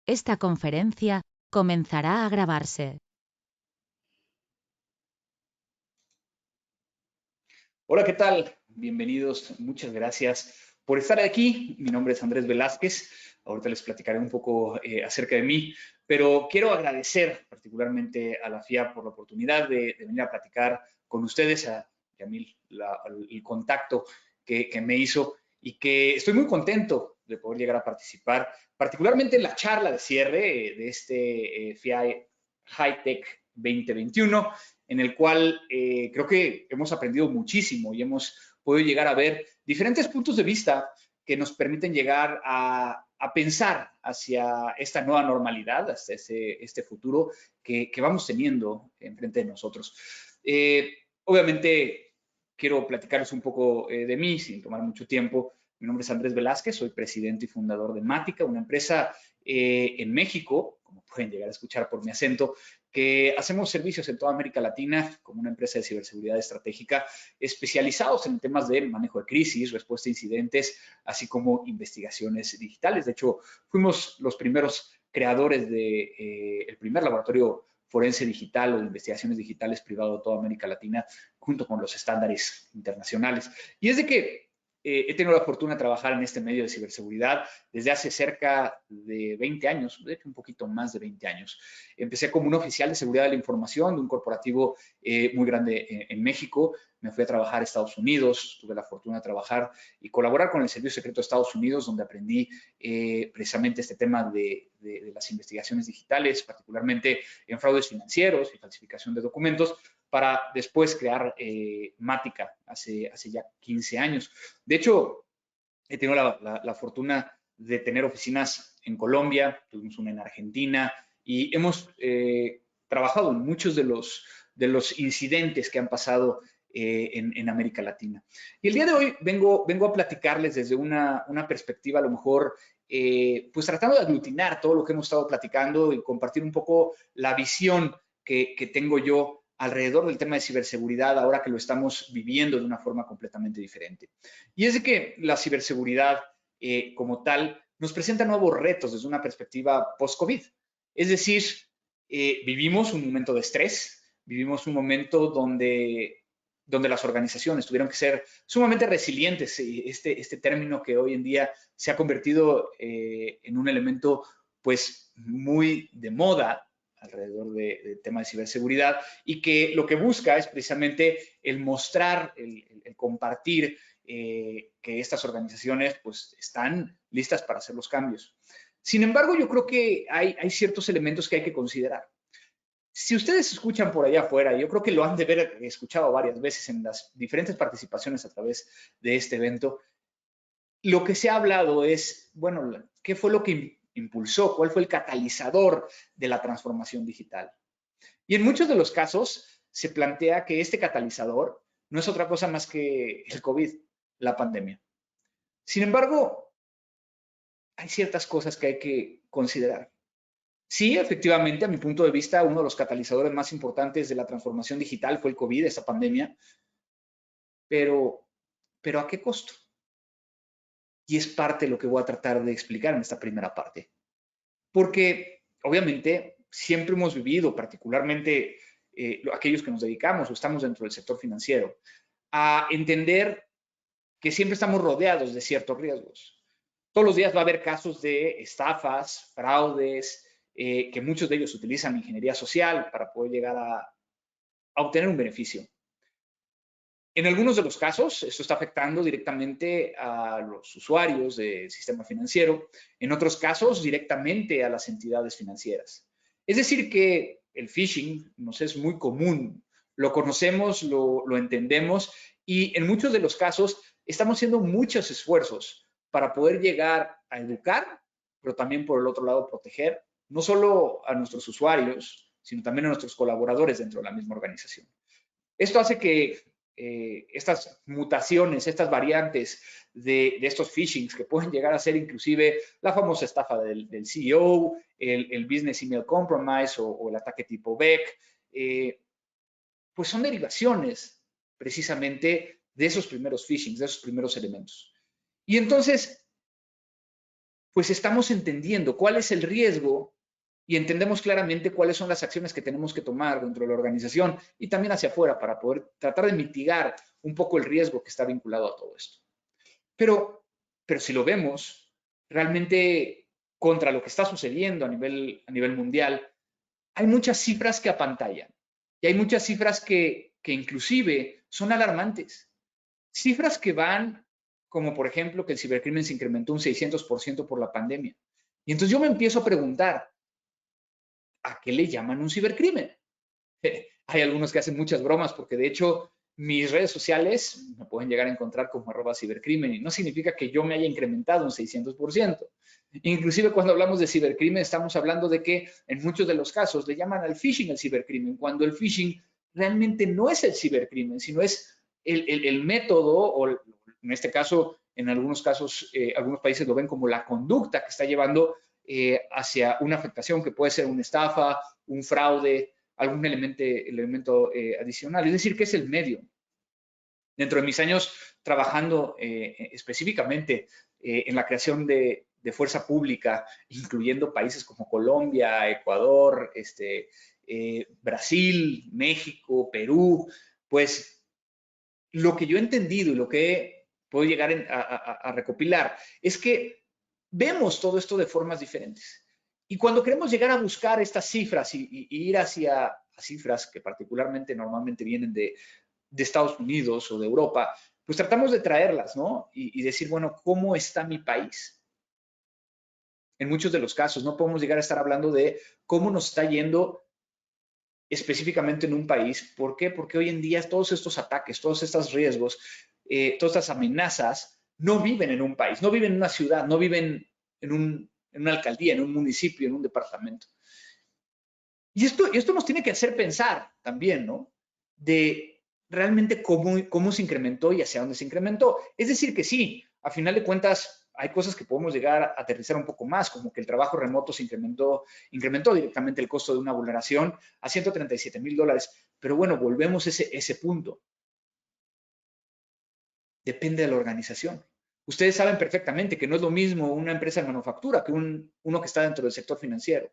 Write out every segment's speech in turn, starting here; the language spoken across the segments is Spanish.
Esta conferencia comenzará a grabarse. Hola, ¿qué tal? Bienvenidos, muchas gracias por estar aquí. Mi nombre es Andrés Velázquez. Ahorita les platicaré un poco acerca de mí, pero quiero agradecer particularmente a la FIA por la oportunidad de venir a platicar con ustedes, a Yamil, el contacto que me hizo y que estoy muy contento de poder llegar a participar, particularmente en la charla de cierre de este FIA High Tech 2021, en el cual creo que hemos aprendido muchísimo y hemos podido llegar a ver diferentes puntos de vista que nos permiten llegar a pensar hacia esta nueva normalidad, hacia este futuro que vamos teniendo enfrente de nosotros. Obviamente, quiero platicarles un poco de mí sin tomar mucho tiempo. Mi nombre es Andrés Velázquez, soy presidente y fundador de Mática, una empresa en México, como pueden llegar a escuchar por mi acento, que hacemos servicios en toda América Latina como una empresa de ciberseguridad estratégica especializados en temas de manejo de crisis, respuesta a incidentes, así como investigaciones digitales. De hecho, fuimos los primeros creadores del primer laboratorio forense digital o de investigaciones digitales privado de toda América Latina, junto con los estándares internacionales. Y es de que he tenido la fortuna de trabajar en este medio de ciberseguridad desde hace cerca de 20 años, de hecho un poquito más de 20 años. Empecé como un oficial de seguridad de la información de un corporativo muy grande en México. Me fui a trabajar a Estados Unidos, tuve la fortuna de trabajar y colaborar con el Servicio Secreto de Estados Unidos, donde aprendí precisamente este tema de las investigaciones digitales, particularmente en fraudes financieros y falsificación de documentos, para después crear Mática hace ya 15 años. De hecho, he tenido la fortuna de tener oficinas en Colombia, tuvimos una en Argentina y hemos trabajado en muchos de los incidentes que han pasado en América Latina. Y el día de hoy vengo a platicarles desde una perspectiva a lo mejor pues tratando de aglutinar todo lo que hemos estado platicando y compartir un poco la visión que tengo yo alrededor del tema de ciberseguridad ahora que lo estamos viviendo de una forma completamente diferente. Y es de que la ciberseguridad como tal nos presenta nuevos retos desde una perspectiva post-COVID. Es decir, vivimos un momento de estrés, vivimos un momento donde las organizaciones tuvieron que ser sumamente resilientes. Este término que hoy en día se ha convertido en un elemento pues muy de moda alrededor del tema de ciberseguridad y que lo que busca es precisamente el mostrar, el compartir que estas organizaciones pues están listas para hacer los cambios. Sin embargo, yo creo que hay ciertos elementos que hay que considerar. Si ustedes escuchan por allá afuera, yo creo que lo han de haber escuchado varias veces en las diferentes participaciones a través de este evento, lo que se ha hablado es, bueno, ¿qué fue lo que impulsó? ¿Cuál fue el catalizador de la transformación digital? Y en muchos de los casos se plantea que este catalizador no es otra cosa más que el COVID, la pandemia. Sin embargo, hay ciertas cosas que hay que considerar. Sí, efectivamente, a mi punto de vista, uno de los catalizadores más importantes de la transformación digital fue el COVID, esa pandemia, pero, pero ¿a qué costo? Y es parte de lo que voy a tratar de explicar en esta primera parte. Porque, obviamente, siempre hemos vivido, particularmente aquellos que nos dedicamos o estamos dentro del sector financiero, a entender que siempre estamos rodeados de ciertos riesgos. Todos los días va a haber casos de estafas, fraudes, que muchos de ellos utilizan ingeniería social para poder llegar a obtener un beneficio. En algunos de los casos, esto está afectando directamente a los usuarios del sistema financiero, en otros casos directamente a las entidades financieras. Es decir, que el phishing nos es muy común, lo conocemos, lo entendemos y en muchos de los casos estamos haciendo muchos esfuerzos para poder llegar a educar, pero también por el otro lado proteger no solo a nuestros usuarios, sino también a nuestros colaboradores dentro de la misma organización. Esto hace que estas mutaciones, estas variantes de estos phishings que pueden llegar a ser inclusive la famosa estafa del CEO, el Business Email Compromise o el ataque tipo Beck, pues son derivaciones precisamente de esos primeros phishings, de esos primeros elementos. Y entonces, pues estamos entendiendo cuál es el riesgo y entendemos claramente cuáles son las acciones que tenemos que tomar dentro de la organización y también hacia afuera para poder tratar de mitigar un poco el riesgo que está vinculado a todo esto. Pero si lo vemos, realmente contra lo que está sucediendo a nivel mundial, hay muchas cifras que apantallan y hay muchas cifras que inclusive son alarmantes. Cifras que van, como por ejemplo que el cibercrimen se incrementó un 600% por la pandemia. Y entonces yo me empiezo a preguntar, ¿a qué le llaman un cibercrimen? Hay algunos que hacen muchas bromas porque de hecho mis redes sociales me pueden llegar a encontrar como @cibercrimen y no significa que yo me haya incrementado un 600%. Inclusive cuando hablamos de cibercrimen estamos hablando de que en muchos de los casos le llaman al phishing el cibercrimen, cuando el phishing realmente no es el cibercrimen, sino es el método o en este caso, en algunos casos, algunos países lo ven como la conducta que está llevando hacia una afectación que puede ser una estafa, un fraude, algún elemento adicional. Es decir, que es el medio. Dentro de mis años trabajando específicamente en la creación de fuerza pública, incluyendo países como Colombia, Ecuador, Brasil, México, Perú, pues lo que yo he entendido y lo que puedo llegar a recopilar es que vemos todo esto de formas diferentes. Y cuando queremos llegar a buscar estas cifras y ir hacia cifras que particularmente normalmente vienen de Estados Unidos o de Europa, pues tratamos de traerlas, ¿no? Y decir, bueno, ¿cómo está mi país? En muchos de los casos no podemos llegar a estar hablando de cómo nos está yendo específicamente en un país. ¿Por qué? Porque hoy en día todos estos ataques, todos estos riesgos, todas estas amenazas no viven en un país, no viven en una ciudad, no viven en una alcaldía, en un municipio, en un departamento. Y esto nos tiene que hacer pensar también, ¿no? De realmente cómo se incrementó y hacia dónde se incrementó. Es decir, que sí, a final de cuentas, hay cosas que podemos llegar a aterrizar un poco más, como que el trabajo remoto se incrementó directamente el costo de una vulneración a $137,000. Pero bueno, volvemos a ese punto. Depende de la organización. Ustedes saben perfectamente que no es lo mismo una empresa de manufactura que uno que está dentro del sector financiero.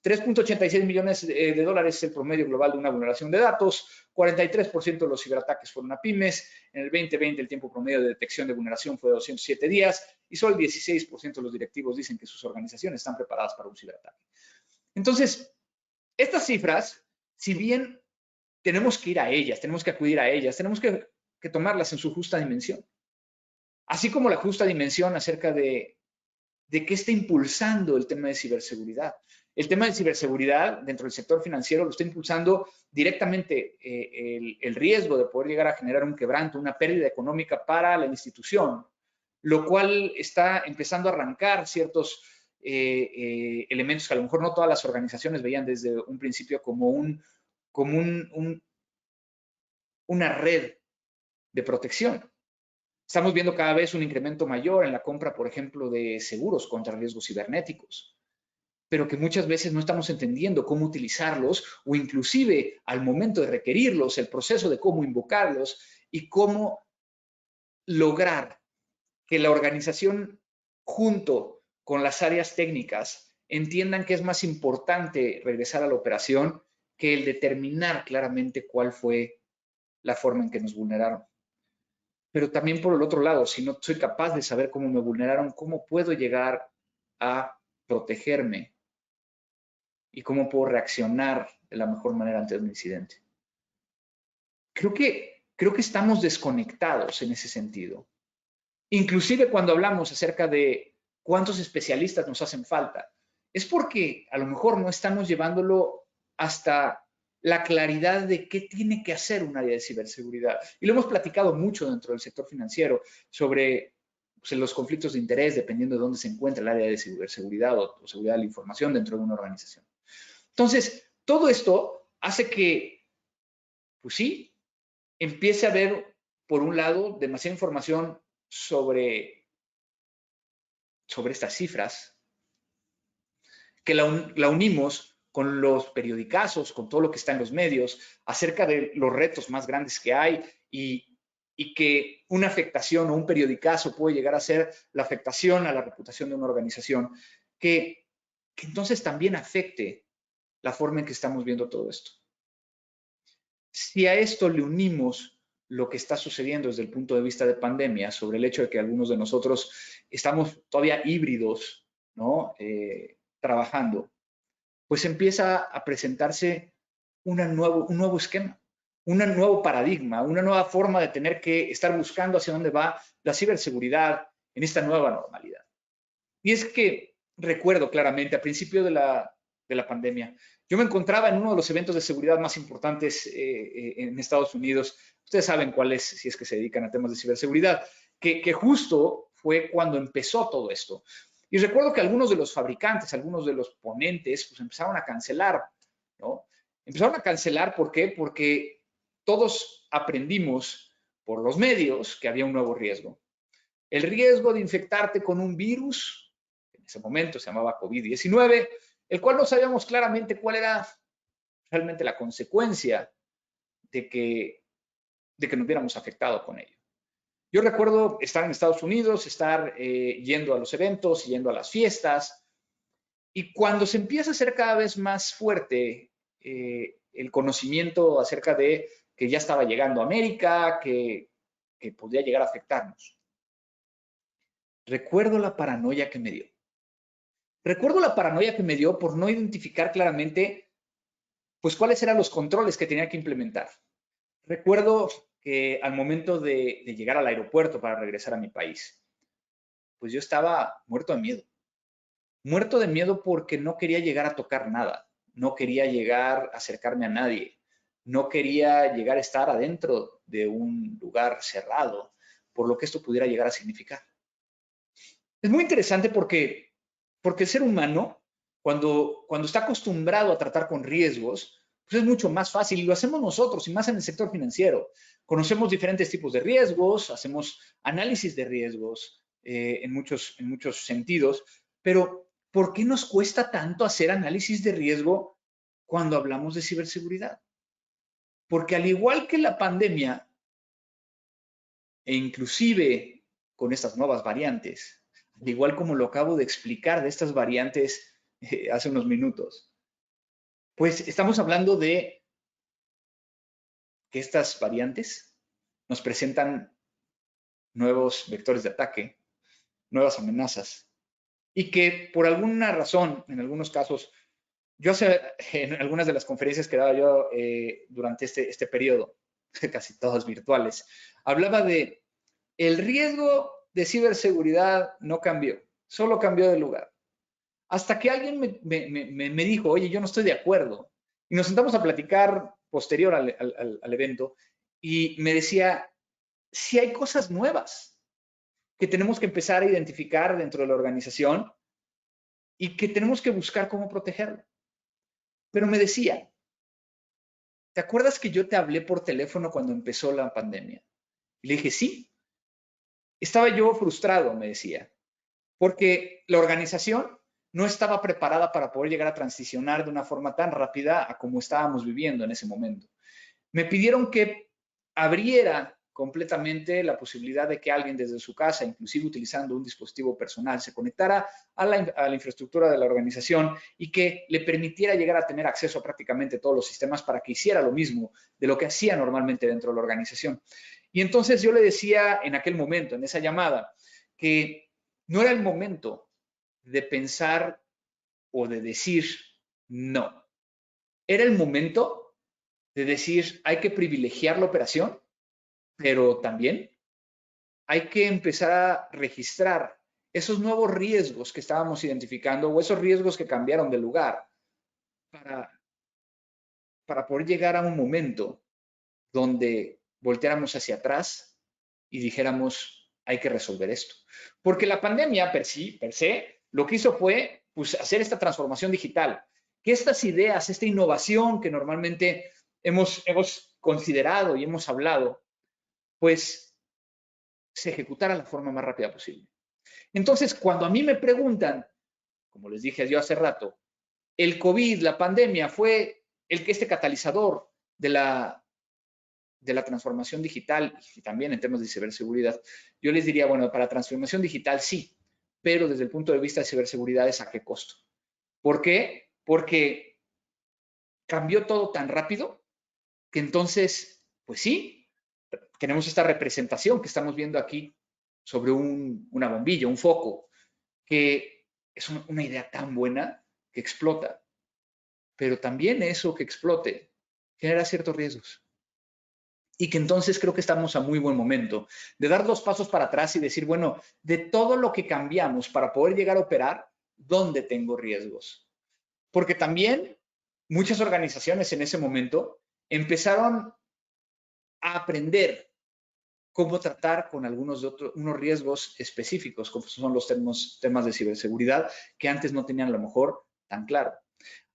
3.86 millones de dólares es el promedio global de una vulneración de datos, 43% de los ciberataques fueron a pymes, en el 2020 el tiempo promedio de detección de vulneración fue de 207 días y solo el 16% de los directivos dicen que sus organizaciones están preparadas para un ciberataque. Entonces, estas cifras, si bien tenemos que ir a ellas, tenemos que acudir a ellas, tenemos que tomarlas en su justa dimensión. Así como la justa dimensión acerca de qué está impulsando el tema de ciberseguridad. El tema de ciberseguridad dentro del sector financiero lo está impulsando directamente el riesgo de poder llegar a generar un quebranto, una pérdida económica para la institución, lo cual está empezando a arrancar ciertos elementos que a lo mejor no todas las organizaciones veían desde un principio como una red de protección. Estamos viendo cada vez un incremento mayor en la compra, por ejemplo, de seguros contra riesgos cibernéticos, pero que muchas veces no estamos entendiendo cómo utilizarlos o inclusive al momento de requerirlos, el proceso de cómo invocarlos y cómo lograr que la organización junto con las áreas técnicas entiendan que es más importante regresar a la operación que el determinar claramente cuál fue la forma en que nos vulneraron. Pero también por el otro lado, si no soy capaz de saber cómo me vulneraron, ¿cómo puedo llegar a protegerme? ¿Y cómo puedo reaccionar de la mejor manera ante un incidente? Creo que estamos desconectados en ese sentido. Inclusive cuando hablamos acerca de cuántos especialistas nos hacen falta, es porque a lo mejor no estamos llevándolo hasta la claridad de qué tiene que hacer un área de ciberseguridad. Y lo hemos platicado mucho dentro del sector financiero sobre pues, los conflictos de interés dependiendo de dónde se encuentra el área de ciberseguridad o seguridad de la información dentro de una organización. Entonces, todo esto hace que, pues sí, empiece a haber, por un lado, demasiada información sobre estas cifras, que la unimos con los periodicazos, con todo lo que está en los medios, acerca de los retos más grandes que hay y y que una afectación o un periodicazo puede llegar a ser la afectación a la reputación de una organización, que entonces también afecte la forma en que estamos viendo todo esto. Si a esto le unimos lo que está sucediendo desde el punto de vista de pandemia, sobre el hecho de que algunos de nosotros estamos todavía híbridos, ¿no? Trabajando, pues empieza a presentarse un nuevo esquema, un nuevo paradigma, una nueva forma de tener que estar buscando hacia dónde va la ciberseguridad en esta nueva normalidad. Y es que recuerdo claramente, al principio de la pandemia, yo me encontraba en uno de los eventos de seguridad más importantes en Estados Unidos. Ustedes saben cuál es, si es que se dedican a temas de ciberseguridad, que justo fue cuando empezó todo esto. Y recuerdo que algunos de los fabricantes, algunos de los ponentes, pues empezaron a cancelar, ¿no? Empezaron a cancelar, ¿por qué? Porque todos aprendimos por los medios que había un nuevo riesgo. El riesgo de infectarte con un virus, en ese momento se llamaba COVID-19, el cual no sabíamos claramente cuál era realmente la consecuencia de que nos viéramos afectado con ello. Yo recuerdo estar en Estados Unidos, estar yendo a los eventos, yendo a las fiestas, y cuando se empieza a hacer cada vez más fuerte el conocimiento acerca de que ya estaba llegando a América, que podía llegar a afectarnos, recuerdo la paranoia que me dio. Recuerdo la paranoia que me dio por no identificar claramente, pues, cuáles eran los controles que tenía que implementar. Recuerdo que al momento de llegar al aeropuerto para regresar a mi país, pues yo estaba muerto de miedo. Muerto de miedo porque no quería llegar a tocar nada, no quería llegar a acercarme a nadie, no quería llegar a estar adentro de un lugar cerrado, por lo que esto pudiera llegar a significar. Es muy interesante porque el ser humano, cuando está acostumbrado a tratar con riesgos, pues es mucho más fácil y lo hacemos nosotros y más en el sector financiero. Conocemos diferentes tipos de riesgos, hacemos análisis de riesgos en muchos sentidos, pero ¿por qué nos cuesta tanto hacer análisis de riesgo cuando hablamos de ciberseguridad? Porque al igual que la pandemia, e inclusive con estas nuevas variantes, al igual como lo acabo de explicar de estas variantes hace unos minutos, pues estamos hablando de que estas variantes nos presentan nuevos vectores de ataque, nuevas amenazas, y que por alguna razón, en algunos casos, yo en algunas de las conferencias que daba yo durante este periodo, casi todas virtuales, hablaba de el riesgo de ciberseguridad no cambió, solo cambió de lugar. Hasta que alguien me dijo, oye, yo no estoy de acuerdo. Y nos sentamos a platicar posterior al evento y me decía, si hay cosas nuevas que tenemos que empezar a identificar dentro de la organización y que tenemos que buscar cómo protegerlo. Pero me decía, ¿te acuerdas que yo te hablé por teléfono cuando empezó la pandemia? Y le dije, sí. Estaba yo frustrado, me decía, porque la organización no estaba preparada para poder llegar a transicionar de una forma tan rápida a como estábamos viviendo en ese momento. Me pidieron que abriera completamente la posibilidad de que alguien desde su casa, inclusive utilizando un dispositivo personal, se conectara a la infraestructura de la organización y que le permitiera llegar a tener acceso a prácticamente todos los sistemas para que hiciera lo mismo de lo que hacía normalmente dentro de la organización. Y entonces yo le decía en aquel momento, en esa llamada, que no era el momento de pensar o de decir no. Era el momento de decir hay que privilegiar la operación, pero también hay que empezar a registrar esos nuevos riesgos que estábamos identificando o esos riesgos que cambiaron de lugar para poder llegar a un momento donde volteáramos hacia atrás y dijéramos, hay que resolver esto. Porque la pandemia per se, lo que hizo fue pues, hacer esta transformación digital, que estas ideas, esta innovación que normalmente hemos considerado y hemos hablado, pues se ejecutara de la forma más rápida posible. Entonces, cuando a mí me preguntan, como les dije yo hace rato, el COVID, la pandemia, fue este catalizador de de la transformación digital y también en temas de ciberseguridad, yo les diría, bueno, para transformación digital sí, pero desde el punto de vista de ciberseguridad es a qué costo. ¿Por qué? Porque cambió todo tan rápido que entonces, pues sí, tenemos esta representación que estamos viendo aquí sobre una bombilla, un foco, que es una idea tan buena que explota, pero también eso que explote genera ciertos riesgos. Y que entonces creo que estamos a muy buen momento de dar 2 pasos para atrás y decir, bueno, de todo lo que cambiamos para poder llegar a operar, ¿dónde tengo riesgos? Porque también muchas organizaciones en ese momento empezaron a aprender cómo tratar con unos riesgos específicos, como son los temas de ciberseguridad, que antes no tenían a lo mejor tan claro.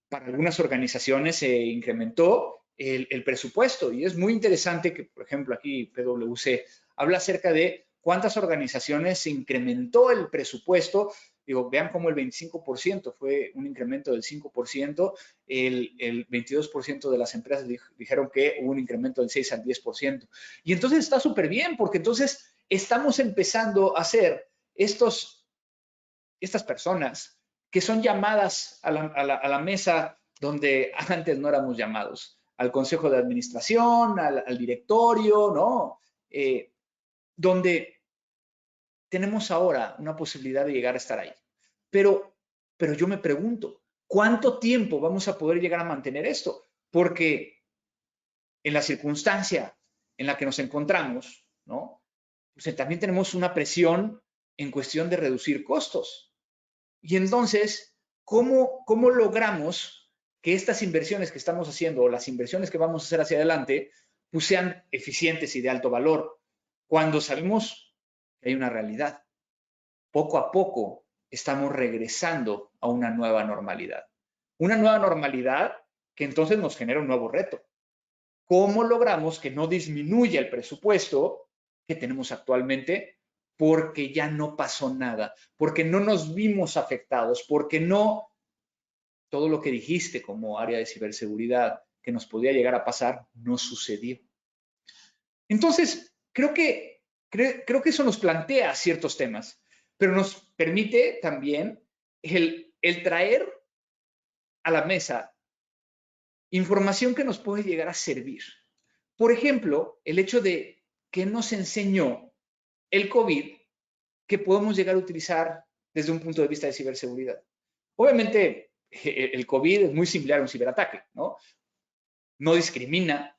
Para algunas organizaciones se incrementó el presupuesto y es muy interesante que, por ejemplo, aquí PwC habla acerca de cuántas organizaciones se incrementó el presupuesto. Digo, vean cómo el 25% fue un incremento del 5%, el 22% de las empresas dijeron que hubo un incremento del 6 al 10%. Y entonces está súper bien, porque entonces estamos empezando a hacer estas personas que son llamadas a la mesa donde antes no éramos llamados, al consejo de administración, al directorio, ¿no? Donde tenemos ahora una posibilidad de llegar a estar ahí. Pero yo me pregunto, ¿cuánto tiempo vamos a poder llegar a mantener esto? Porque en la circunstancia en la que nos encontramos, ¿no? Pues también tenemos una presión en cuestión de reducir costos. Y entonces, ¿cómo logramos que estas inversiones que estamos haciendo o las inversiones que vamos a hacer hacia adelante, pues sean eficientes y de alto valor? Cuando sabemos que hay una realidad. Poco a poco estamos regresando a una nueva normalidad. Una nueva normalidad que entonces nos genera un nuevo reto. ¿Cómo logramos que no disminuya el presupuesto que tenemos actualmente? Porque ya no pasó nada, porque no nos vimos afectados, porque no todo lo que dijiste como área de ciberseguridad que nos podía llegar a pasar no sucedió. Entonces, creo que eso nos plantea ciertos temas, pero nos permite también el traer a la mesa información que nos puede llegar a servir. Por ejemplo, el hecho de que nos enseñó el COVID que podemos llegar a utilizar desde un punto de vista de ciberseguridad. Obviamente, el COVID es muy similar a un ciberataque, ¿no? No discrimina,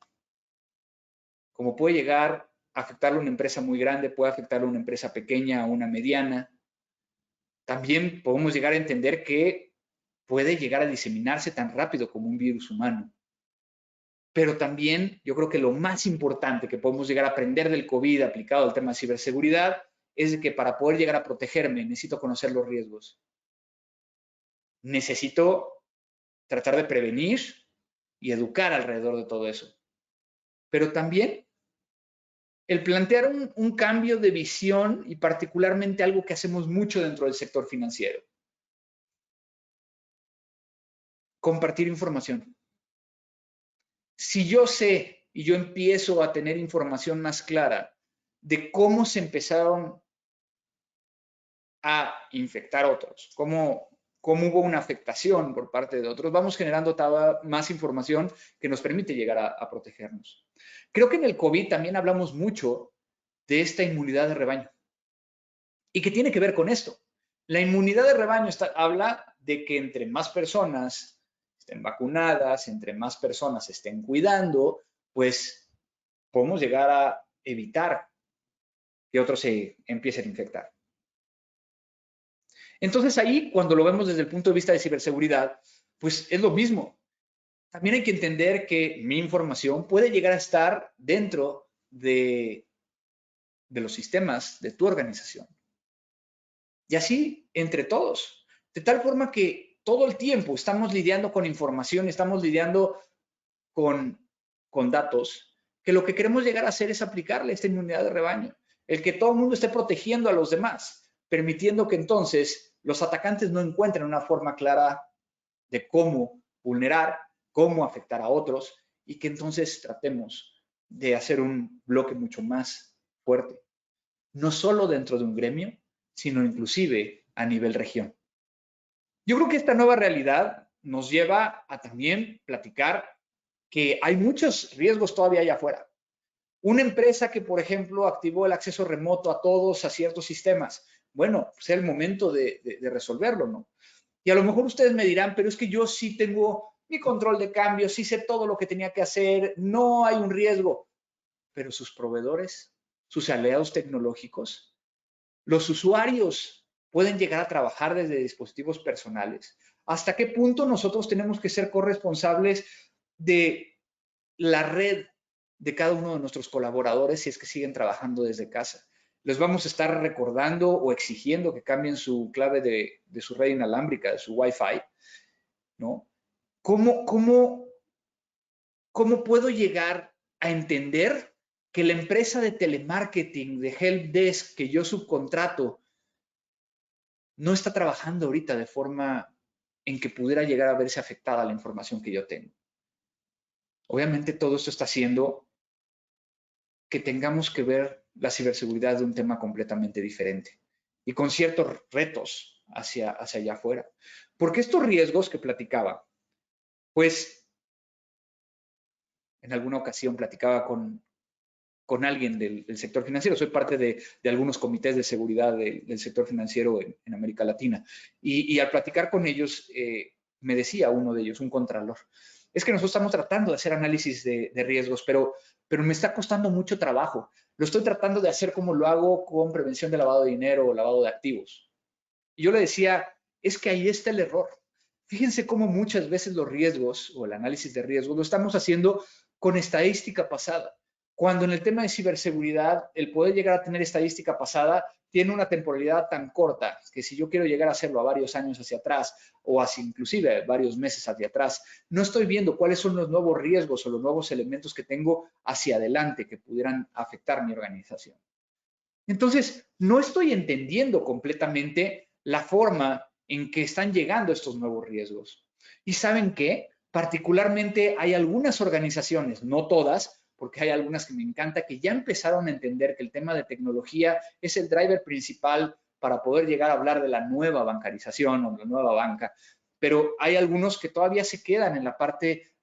como puede llegar a afectarle a una empresa muy grande, puede afectarle a una empresa pequeña, a una mediana. También podemos llegar a entender que puede llegar a diseminarse tan rápido como un virus humano. Pero también yo creo que lo más importante que podemos llegar a aprender del COVID aplicado al tema de ciberseguridad es que para poder llegar a protegerme necesito conocer los riesgos. Necesito tratar de prevenir y educar alrededor de todo eso. Pero también el plantear un cambio de visión y particularmente algo que hacemos mucho dentro del sector financiero. Compartir información. Si yo sé y yo empiezo a tener información más clara de cómo se empezaron a infectar otros, cómo hubo una afectación por parte de otros, vamos generando más información que nos permite llegar a protegernos. Creo que en el COVID también hablamos mucho de esta inmunidad de rebaño. ¿Y qué tiene que ver con esto? La inmunidad de rebaño habla de que entre más personas estén vacunadas, entre más personas se estén cuidando, pues podemos llegar a evitar que otros se empiecen a infectar. Entonces ahí, cuando lo vemos desde el punto de vista de ciberseguridad, pues es lo mismo. También hay que entender que mi información puede llegar a estar dentro de los sistemas de tu organización. Y así, entre todos. De tal forma que todo el tiempo estamos lidiando con información, estamos lidiando con datos, que lo que queremos llegar a hacer es aplicarle esta inmunidad de rebaño. El que todo el mundo esté protegiendo a los demás, permitiendo que entonces los atacantes no encuentren una forma clara de cómo vulnerar, cómo afectar a otros y que entonces tratemos de hacer un bloque mucho más fuerte, no solo dentro de un gremio, sino inclusive a nivel región. Yo creo que esta nueva realidad nos lleva a también platicar que hay muchos riesgos todavía allá afuera. Una empresa que, por ejemplo, activó el acceso remoto a todos, a ciertos sistemas, bueno, pues es el momento de resolverlo, ¿no? Y a lo mejor ustedes me dirán, pero es que yo sí tengo mi control de cambio, sí sé todo lo que tenía que hacer, no hay un riesgo. Pero sus proveedores, sus aliados tecnológicos, los usuarios pueden llegar a trabajar desde dispositivos personales. ¿Hasta qué punto nosotros tenemos que ser corresponsables de la red de cada uno de nuestros colaboradores si es que siguen trabajando desde casa? Les vamos a estar recordando o exigiendo que cambien su clave de su red inalámbrica, de su Wi-Fi, ¿no? ¿Cómo puedo llegar a entender que la empresa de telemarketing, de helpdesk que yo subcontrato, no está trabajando ahorita de forma en que pudiera llegar a verse afectada la información que yo tengo? Obviamente todo esto está haciendo que tengamos que ver la ciberseguridad de un tema completamente diferente y con ciertos retos hacia allá afuera. Porque estos riesgos que platicaba, pues en alguna ocasión platicaba con alguien del sector financiero. Soy parte de algunos comités de seguridad del sector financiero en América Latina. Y al platicar con ellos, me decía uno de ellos, un contralor, es que nosotros estamos tratando de hacer análisis de riesgos, pero me está costando mucho trabajo. Lo estoy tratando de hacer como lo hago con prevención de lavado de dinero o lavado de activos. Y yo le decía, es que ahí está el error. Fíjense cómo muchas veces los riesgos o el análisis de riesgos lo estamos haciendo con estadística pasada, cuando en el tema de ciberseguridad el poder llegar a tener estadística pasada tiene una temporalidad tan corta que si yo quiero llegar a hacerlo a varios años hacia atrás o hacia inclusive varios meses hacia atrás, no estoy viendo cuáles son los nuevos riesgos o los nuevos elementos que tengo hacia adelante que pudieran afectar mi organización. Entonces, no estoy entendiendo completamente la forma en que están llegando estos nuevos riesgos. ¿Y saben qué? Particularmente hay algunas organizaciones, no todas, porque hay algunas que me encanta, que ya empezaron a entender que el tema de tecnología es el driver principal para poder llegar a hablar de la nueva bancarización o la nueva banca, pero hay algunos que todavía se quedan en la parte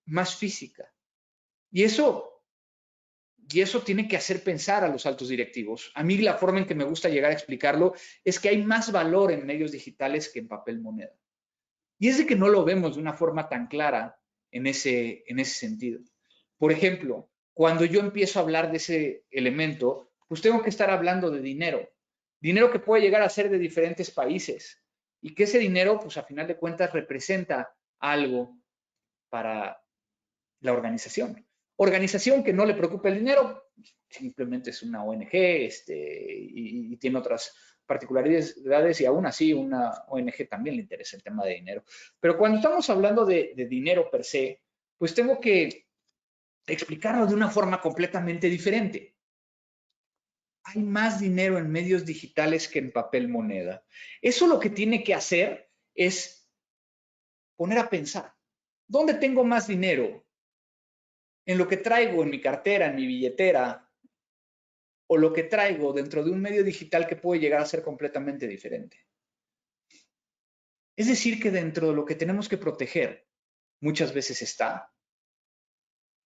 más física. Y eso tiene que hacer pensar a los altos directivos. A mí la forma en que me gusta llegar a explicarlo es que hay más valor en medios digitales que en papel moneda. Y es de que no lo vemos de una forma tan clara en ese sentido. Por ejemplo, cuando yo empiezo a hablar de ese elemento, pues tengo que estar hablando de dinero. Dinero que puede llegar a ser de diferentes países. Y que ese dinero, pues a final de cuentas, representa algo para la organización. Organización que no le preocupa el dinero, simplemente es una ONG y tiene otras particularidades y aún así una ONG también le interesa el tema de dinero. Pero cuando estamos hablando de dinero per se, pues tengo que explicarlo de una forma completamente diferente. Hay más dinero en medios digitales que en papel moneda. Eso lo que tiene que hacer es poner a pensar, ¿dónde tengo más dinero? ¿En lo que traigo en mi cartera, en mi billetera, o lo que traigo dentro de un medio digital que puede llegar a ser completamente diferente? Es decir, que dentro de lo que tenemos que proteger, muchas veces está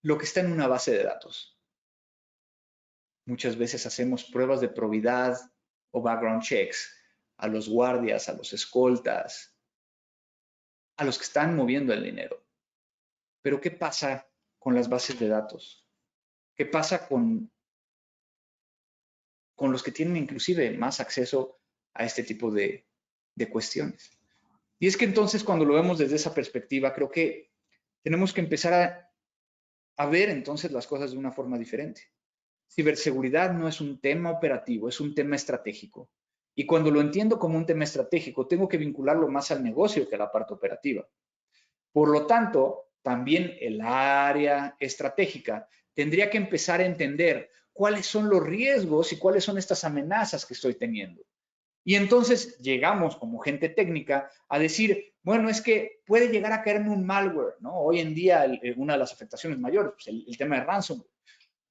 lo que está en una base de datos. Muchas veces hacemos pruebas de probidad o background checks a los guardias, a los escoltas, a los que están moviendo el dinero. Pero ¿qué pasa con las bases de datos? ¿Qué pasa con los que tienen inclusive más acceso a este tipo de cuestiones? Y es que entonces cuando lo vemos desde esa perspectiva, creo que tenemos que empezar a ver entonces las cosas de una forma diferente. Ciberseguridad no es un tema operativo, es un tema estratégico. Y cuando lo entiendo como un tema estratégico, tengo que vincularlo más al negocio que a la parte operativa. Por lo tanto, también el área estratégica tendría que empezar a entender cuáles son los riesgos y cuáles son estas amenazas que estoy teniendo. Y entonces llegamos como gente técnica a decir, bueno, es que puede llegar a caerme un malware, ¿no? Hoy en día una de las afectaciones mayores, pues el tema de ransomware.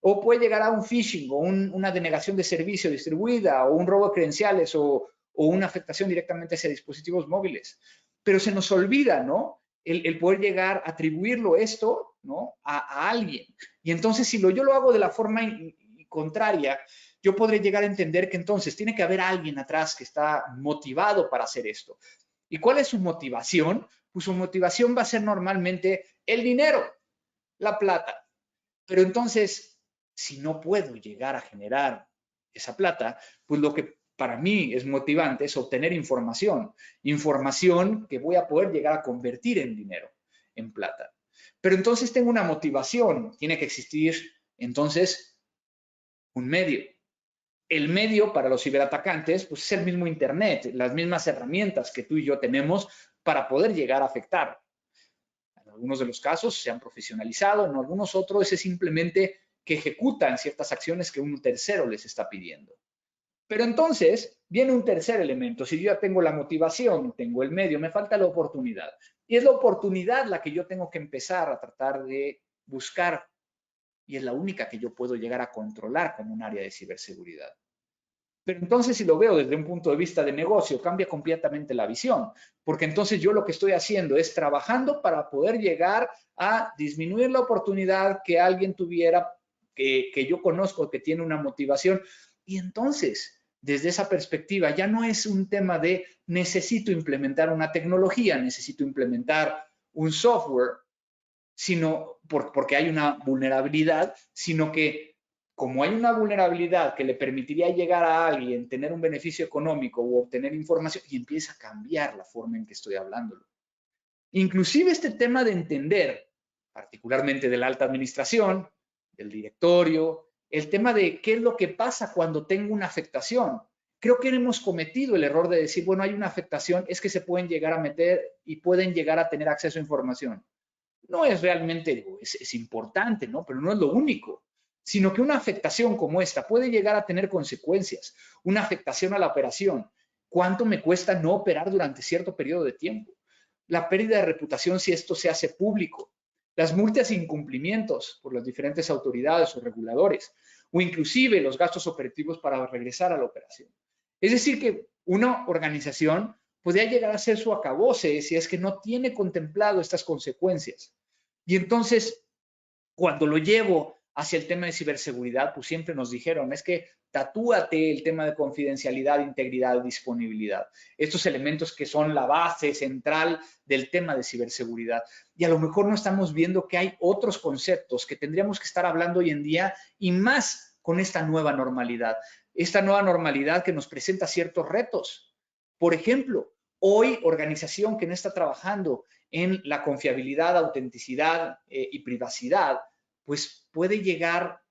O puede llegar a un phishing o una denegación de servicio distribuida o un robo de credenciales o una afectación directamente hacia dispositivos móviles. Pero se nos olvida, ¿no? El poder llegar a atribuirlo esto, ¿no? A alguien. Y entonces, si yo lo hago de la forma contraria, yo podré llegar a entender que entonces tiene que haber alguien atrás que está motivado para hacer esto. ¿Y cuál es su motivación? Pues su motivación va a ser normalmente el dinero, la plata. Pero entonces, si no puedo llegar a generar esa plata, pues lo que para mí es motivante es obtener información, información que voy a poder llegar a convertir en dinero, en plata. Pero entonces tengo una motivación, tiene que existir entonces un medio. El medio para los ciberatacantes pues es el mismo Internet, las mismas herramientas que tú y yo tenemos para poder llegar a afectar. En algunos de los casos se han profesionalizado, en algunos otros es simplemente que ejecutan ciertas acciones que un tercero les está pidiendo. Pero entonces viene un tercer elemento. Si yo ya tengo la motivación, tengo el medio, me falta la oportunidad. Y es la oportunidad la que yo tengo que empezar a tratar de buscar. Y es la única que yo puedo llegar a controlar como un área de ciberseguridad. Pero entonces, si lo veo desde un punto de vista de negocio, cambia completamente la visión, porque entonces yo lo que estoy haciendo es trabajando para poder llegar a disminuir la oportunidad que alguien tuviera, que yo conozco, que tiene una motivación. Y entonces, desde esa perspectiva, ya no es un tema de necesito implementar una tecnología, necesito implementar un software, sino porque hay una vulnerabilidad, sino que como hay una vulnerabilidad que le permitiría llegar a alguien, tener un beneficio económico o obtener información, y empieza a cambiar la forma en que estoy hablándolo. Inclusive este tema de entender, particularmente de la alta administración, del directorio, el tema de qué es lo que pasa cuando tengo una afectación. Creo que hemos cometido el error de decir, bueno, hay una afectación, es que se pueden llegar a meter y pueden llegar a tener acceso a información. No es realmente, es importante, ¿no? Pero no es lo único, sino que una afectación como esta puede llegar a tener consecuencias, una afectación a la operación. ¿Cuánto me cuesta no operar durante cierto periodo de tiempo? La pérdida de reputación si esto se hace público, las multas e incumplimientos por las diferentes autoridades o reguladores, o inclusive los gastos operativos para regresar a la operación. Es decir, que una organización podría llegar a ser su acabose si es que no tiene contemplado estas consecuencias. Y entonces, cuando lo llevo hacia el tema de ciberseguridad, pues siempre nos dijeron, es que tatúate el tema de confidencialidad, integridad, disponibilidad. Estos elementos que son la base central del tema de ciberseguridad. Y a lo mejor no estamos viendo que hay otros conceptos que tendríamos que estar hablando hoy en día y más con esta nueva normalidad. Esta nueva normalidad que nos presenta ciertos retos. Por ejemplo, hoy organización que no está trabajando en la confiabilidad, autenticidad y privacidad, pues puede llegar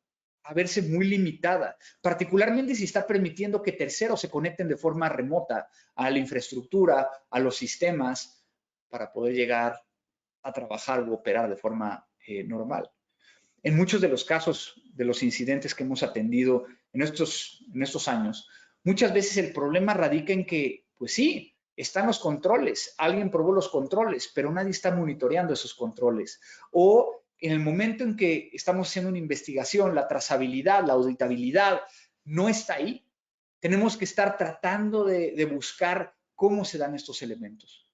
a verse muy limitada, particularmente si está permitiendo que terceros se conecten de forma remota a la infraestructura, a los sistemas, para poder llegar a trabajar o operar de forma normal. En muchos de los casos de los incidentes que hemos atendido en estos años, muchas veces el problema radica en que, pues sí, están los controles, alguien probó los controles, pero nadie está monitoreando esos controles. O en el momento en que estamos haciendo una investigación, la trazabilidad, la auditabilidad no está ahí. Tenemos que estar tratando de buscar cómo se dan estos elementos.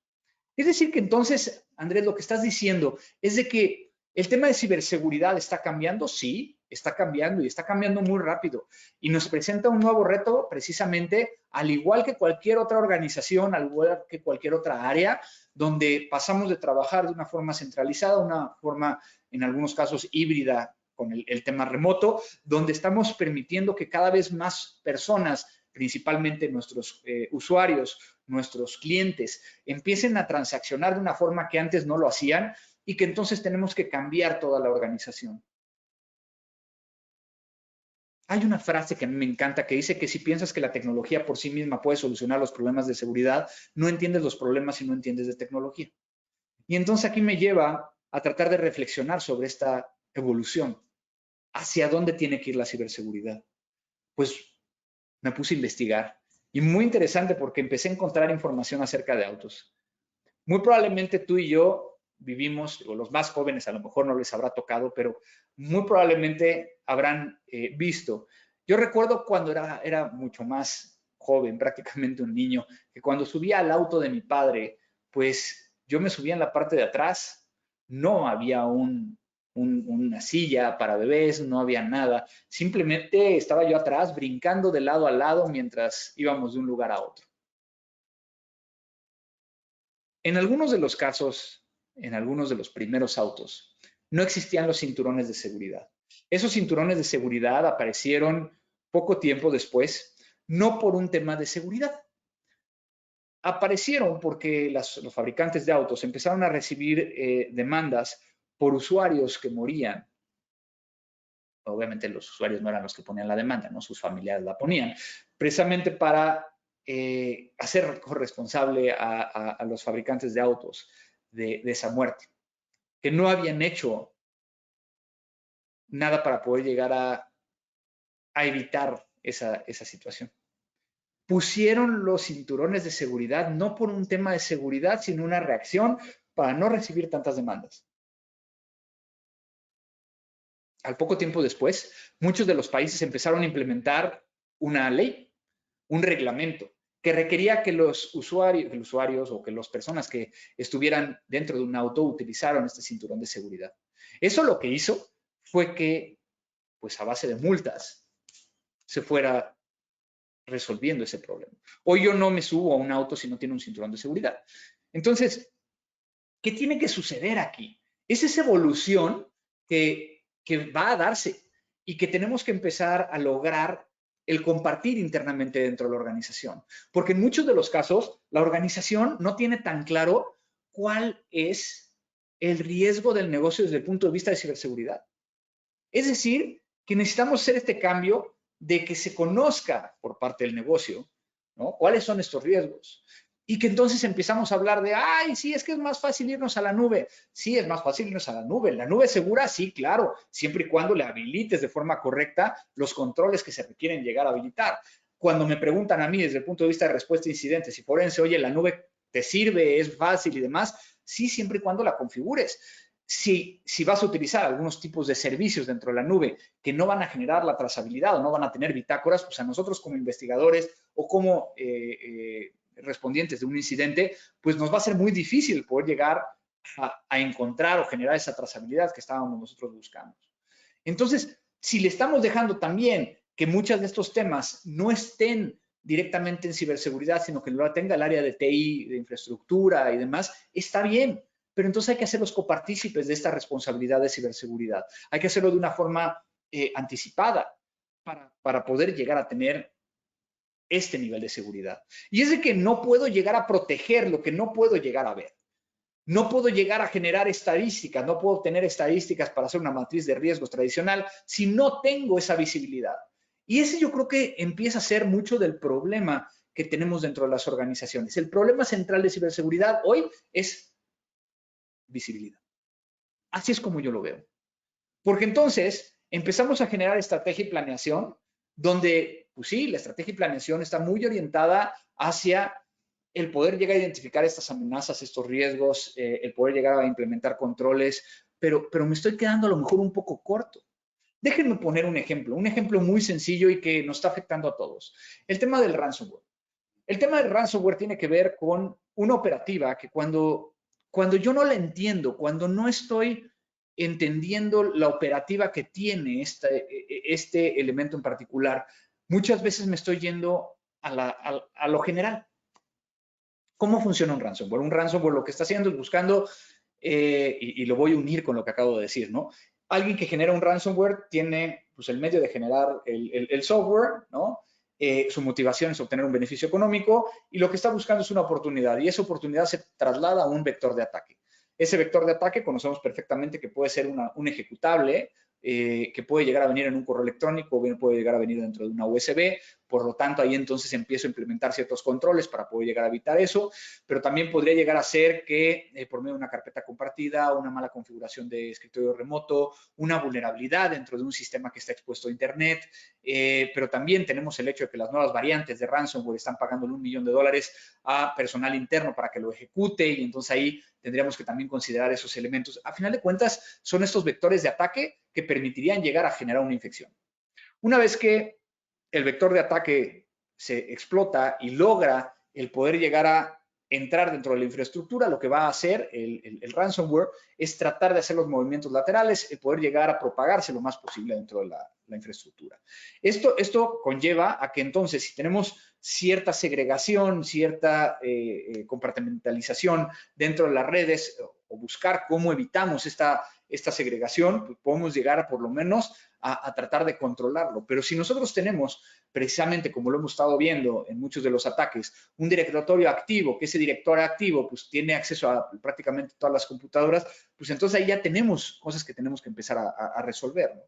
Es decir, que entonces, Andrés, lo que estás diciendo es de que el tema de ciberseguridad está cambiando, sí, está cambiando y está cambiando muy rápido. Y nos presenta un nuevo reto precisamente, al igual que cualquier otra organización, al igual que cualquier otra área, donde pasamos de trabajar de una forma centralizada a una forma, en algunos casos, híbrida con el tema remoto, donde estamos permitiendo que cada vez más personas, principalmente nuestros usuarios, nuestros clientes, empiecen a transaccionar de una forma que antes no lo hacían y que entonces tenemos que cambiar toda la organización. Hay una frase que a mí me encanta que dice que si piensas que la tecnología por sí misma puede solucionar los problemas de seguridad, no entiendes los problemas y no entiendes de tecnología. Y entonces aquí me lleva a tratar de reflexionar sobre esta evolución. ¿Hacia dónde tiene que ir la ciberseguridad? Pues me puse a investigar y muy interesante porque empecé a encontrar información acerca de autos. Muy probablemente tú y yo vivimos, o los más jóvenes a lo mejor no les habrá tocado, pero muy probablemente habrán visto. Yo recuerdo cuando era mucho más joven, prácticamente un niño, que cuando subía al auto de mi padre, pues yo me subía en la parte de atrás, no había una silla para bebés, no había nada, simplemente estaba yo atrás brincando de lado a lado mientras íbamos de un lugar a otro. En algunos de los casos, en algunos de los primeros autos, no existían los cinturones de seguridad. Esos cinturones de seguridad aparecieron poco tiempo después, no por un tema de seguridad. Aparecieron porque los fabricantes de autos empezaron a recibir demandas por usuarios que morían. Obviamente los usuarios no eran los que ponían la demanda, ¿no? Sus familiares la ponían, precisamente para hacer responsable a los fabricantes de autos de esa muerte, que no habían hecho nada para poder llegar a evitar esa situación. Pusieron los cinturones de seguridad no por un tema de seguridad, sino una reacción para no recibir tantas demandas. Al poco tiempo después, muchos de los países empezaron a implementar una ley, un reglamento, que requería que los usuarios o que las personas que estuvieran dentro de un auto utilizaran este cinturón de seguridad. Eso lo que hizo fue que, pues a base de multas, se fuera resolviendo ese problema. Hoy yo no me subo a un auto si no tiene un cinturón de seguridad. Entonces, ¿qué tiene que suceder aquí? Es esa evolución que va a darse y que tenemos que empezar a lograr el compartir internamente dentro de la organización. Porque en muchos de los casos, la organización no tiene tan claro cuál es el riesgo del negocio desde el punto de vista de ciberseguridad. Es decir, que necesitamos hacer este cambio de que se conozca por parte del negocio, ¿no? ¿Cuáles son estos riesgos? Y que entonces empezamos a hablar de, ay, sí, es que es más fácil irnos a la nube. Sí, es más fácil irnos a la nube. ¿La nube segura? Sí, claro, siempre y cuando le habilites de forma correcta los controles que se requieren llegar a habilitar. Cuando me preguntan a mí desde el punto de vista de respuesta a incidentes y forense, oye, ¿la nube te sirve? ¿Es fácil y demás? Sí, siempre y cuando la configures. Si vas a utilizar algunos tipos de servicios dentro de la nube que no van a generar la trazabilidad o no van a tener bitácoras, pues a nosotros como investigadores o como respondientes de un incidente, pues nos va a ser muy difícil poder llegar a encontrar o generar esa trazabilidad que estábamos nosotros buscando. Entonces, si le estamos dejando también que muchos de estos temas no estén directamente en ciberseguridad, sino que lo tenga el área de TI, de infraestructura y demás, está bien, pero entonces hay que hacerlos copartícipes de esta responsabilidad de ciberseguridad. Hay que hacerlo de una forma anticipada para poder llegar a tener este nivel de seguridad. Y es de que no puedo llegar a proteger lo que no puedo llegar a ver. No puedo llegar a generar estadísticas, no puedo tener estadísticas para hacer una matriz de riesgos tradicional si no tengo esa visibilidad. Y ese yo creo que empieza a ser mucho del problema que tenemos dentro de las organizaciones. El problema central de ciberseguridad hoy es visibilidad. Así es como yo lo veo. Porque entonces empezamos a generar estrategia y planeación donde, pues sí, la estrategia y planeación está muy orientada hacia el poder llegar a identificar estas amenazas, estos riesgos, el poder llegar a implementar controles, pero me estoy quedando a lo mejor un poco corto. Déjenme poner un ejemplo muy sencillo y que nos está afectando a todos. El tema del ransomware. El tema del ransomware tiene que ver con una operativa que cuando yo no la entiendo, cuando no estoy entendiendo la operativa que tiene este elemento en particular, muchas veces me estoy yendo a lo general. ¿Cómo funciona un ransomware? Un ransomware lo que está haciendo es buscando, y lo voy a unir con lo que acabo de decir, ¿no? Alguien que genera un ransomware tiene pues, el medio de generar el software, ¿no? Su motivación es obtener un beneficio económico y lo que está buscando es una oportunidad y esa oportunidad se traslada a un vector de ataque. Ese vector de ataque conocemos perfectamente que puede ser un ejecutable, que puede llegar a venir en un correo electrónico, o puede llegar a venir dentro de una USB, por lo tanto ahí entonces empiezo a implementar ciertos controles para poder llegar a evitar eso, pero también podría llegar a ser que por medio de una carpeta compartida, una mala configuración de escritorio remoto, una vulnerabilidad dentro de un sistema que está expuesto a internet, pero también tenemos el hecho de que las nuevas variantes de ransomware están pagándole $1 millón a personal interno para que lo ejecute y entonces ahí tendríamos que también considerar esos elementos. A final de cuentas, son estos vectores de ataque que permitirían llegar a generar una infección. Una vez que el vector de ataque se explota y logra el poder llegar a entrar dentro de la infraestructura, lo que va a hacer el ransomware es tratar de hacer los movimientos laterales, el poder llegar a propagarse lo más posible dentro de la infraestructura. Esto conlleva a que entonces, si tenemos cierta segregación, cierta compartimentalización dentro de las redes, o buscar cómo evitamos esta segregación, pues podemos llegar a por lo menos a tratar de controlarlo. Pero si nosotros tenemos, precisamente como lo hemos estado viendo en muchos de los ataques, un directorio activo, que ese directorio activo pues tiene acceso a prácticamente todas las computadoras, pues entonces ahí ya tenemos cosas que tenemos que empezar a resolver, ¿no?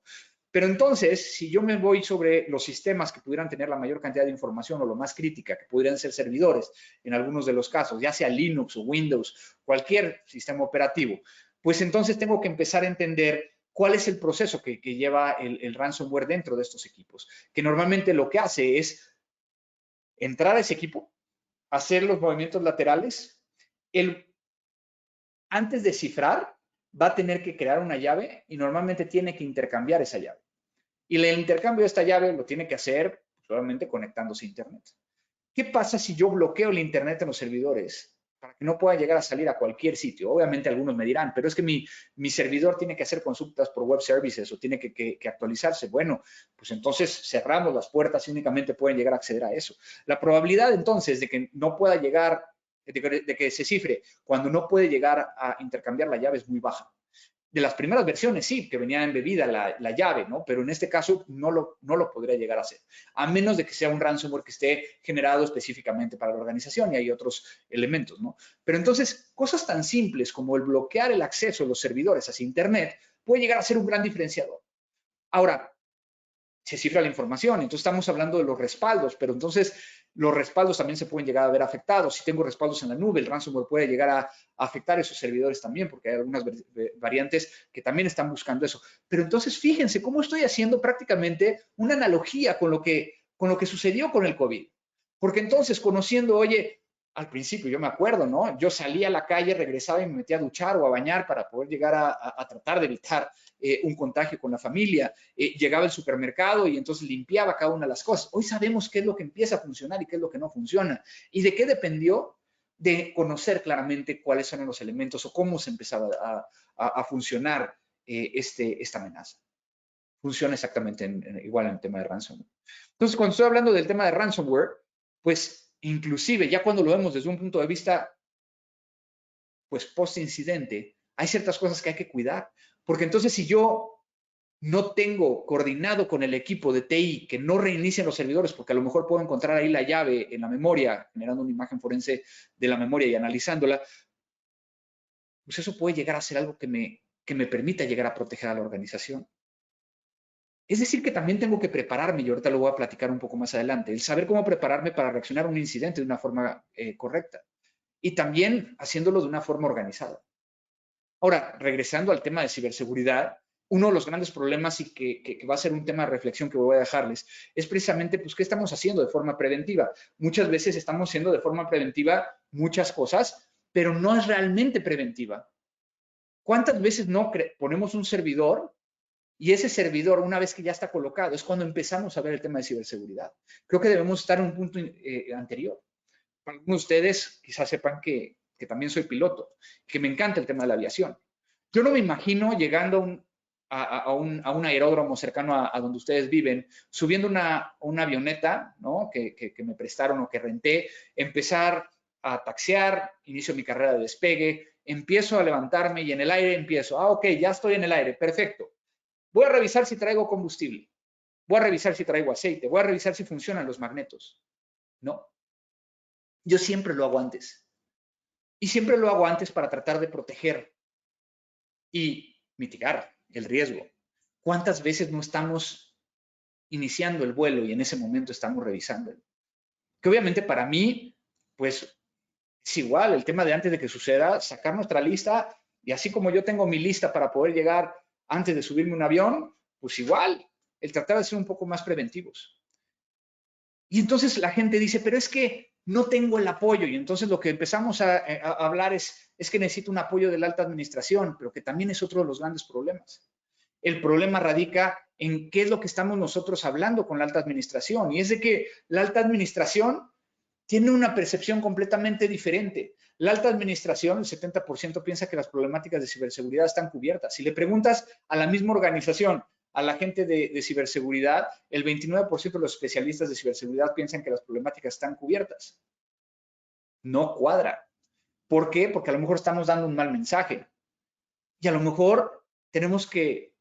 Pero entonces, si yo me voy sobre los sistemas que pudieran tener la mayor cantidad de información o lo más crítica, que pudieran ser servidores en algunos de los casos, ya sea Linux o Windows, cualquier sistema operativo, pues entonces tengo que empezar a entender cuál es el proceso que lleva el ransomware dentro de estos equipos, que normalmente lo que hace es entrar a ese equipo, hacer los movimientos laterales, antes de cifrar, va a tener que crear una llave y normalmente tiene que intercambiar esa llave. Y el intercambio de esta llave lo tiene que hacer solamente conectándose a Internet. ¿Qué pasa si yo bloqueo el Internet en los servidores para que no pueda llegar a salir a cualquier sitio? Obviamente algunos me dirán, pero es que mi servidor tiene que hacer consultas por web services o tiene que actualizarse. Bueno, pues entonces cerramos las puertas y únicamente pueden llegar a acceder a eso. La probabilidad entonces de que no pueda llegar, de que se cifre cuando no puede llegar a intercambiar la llave es muy baja. De las primeras versiones sí, que venía embebida la llave, ¿no? Pero en este caso no lo podría llegar a hacer, a menos de que sea un ransomware que esté generado específicamente para la organización y hay otros elementos, ¿no? Pero entonces, cosas tan simples como el bloquear el acceso de los servidores hacia Internet puede llegar a ser un gran diferenciador. Ahora, se cifra la información, entonces estamos hablando de los respaldos, pero entonces los respaldos también se pueden llegar a ver afectados. Si tengo respaldos en la nube, el ransomware puede llegar a afectar esos servidores también, porque hay algunas variantes que también están buscando eso. Pero entonces fíjense cómo estoy haciendo prácticamente una analogía con lo que sucedió con el COVID. Porque entonces, conociendo, oye, al principio yo me acuerdo, ¿no? Yo salía a la calle, regresaba y me metía a duchar o a bañar para poder llegar a tratar de evitar un contagio con la familia. Llegaba al supermercado y entonces limpiaba cada una de las cosas. Hoy sabemos qué es lo que empieza a funcionar y qué es lo que no funciona. ¿Y de qué dependió? De conocer claramente cuáles son los elementos o cómo se empezaba a funcionar esta amenaza. Funciona exactamente igual en el tema de ransomware. Entonces, cuando estoy hablando del tema de ransomware, pues inclusive ya cuando lo vemos desde un punto de vista pues post-incidente, hay ciertas cosas que hay que cuidar, porque entonces si yo no tengo coordinado con el equipo de TI que no reinicien los servidores, porque a lo mejor puedo encontrar ahí la llave en la memoria, generando una imagen forense de la memoria y analizándola, pues eso puede llegar a ser algo que me permita llegar a proteger a la organización. Es decir, que también tengo que prepararme, y ahorita lo voy a platicar un poco más adelante, el saber cómo prepararme para reaccionar a un incidente de una forma correcta y también haciéndolo de una forma organizada. Ahora, regresando al tema de ciberseguridad, uno de los grandes problemas y que va a ser un tema de reflexión que voy a dejarles es precisamente, pues, ¿qué estamos haciendo de forma preventiva? Muchas veces estamos haciendo de forma preventiva muchas cosas, pero no es realmente preventiva. ¿Cuántas veces no ponemos un servidor y ese servidor, una vez que ya está colocado, es cuando empezamos a ver el tema de ciberseguridad? Creo que debemos estar en un punto anterior. Algunos de ustedes quizás sepan que también soy piloto, que me encanta el tema de la aviación. Yo no me imagino llegando a un aeródromo cercano a donde ustedes viven, subiendo una avioneta, ¿no? que me prestaron o que renté, empezar a taxiar, inicio mi carrera de despegue, empiezo a levantarme y en el aire empiezo, ok, ya estoy en el aire, perfecto. Voy a revisar si traigo combustible, voy a revisar si traigo aceite, voy a revisar si funcionan los magnetos. No, yo siempre lo hago antes. Y siempre lo hago antes para tratar de proteger y mitigar el riesgo. ¿Cuántas veces no estamos iniciando el vuelo y en ese momento estamos revisando? Que obviamente para mí, pues es igual el tema de antes de que suceda, sacar nuestra lista y así como yo tengo mi lista para poder llegar antes de subirme un avión, pues igual, el tratar de ser un poco más preventivos. Y entonces la gente dice, pero es que no tengo el apoyo y entonces lo que empezamos a hablar es que necesito un apoyo de la alta administración, pero que también es otro de los grandes problemas. El problema radica en qué es lo que estamos nosotros hablando con la alta administración y es de que la alta administración tiene una percepción completamente diferente. La alta administración, el 70% piensa que las problemáticas de ciberseguridad están cubiertas. Si le preguntas a la misma organización, a la gente de ciberseguridad, el 29% de los especialistas de ciberseguridad piensan que las problemáticas están cubiertas. No cuadra. ¿Por qué? Porque a lo mejor estamos dando un mal mensaje. Y a lo mejor tenemos que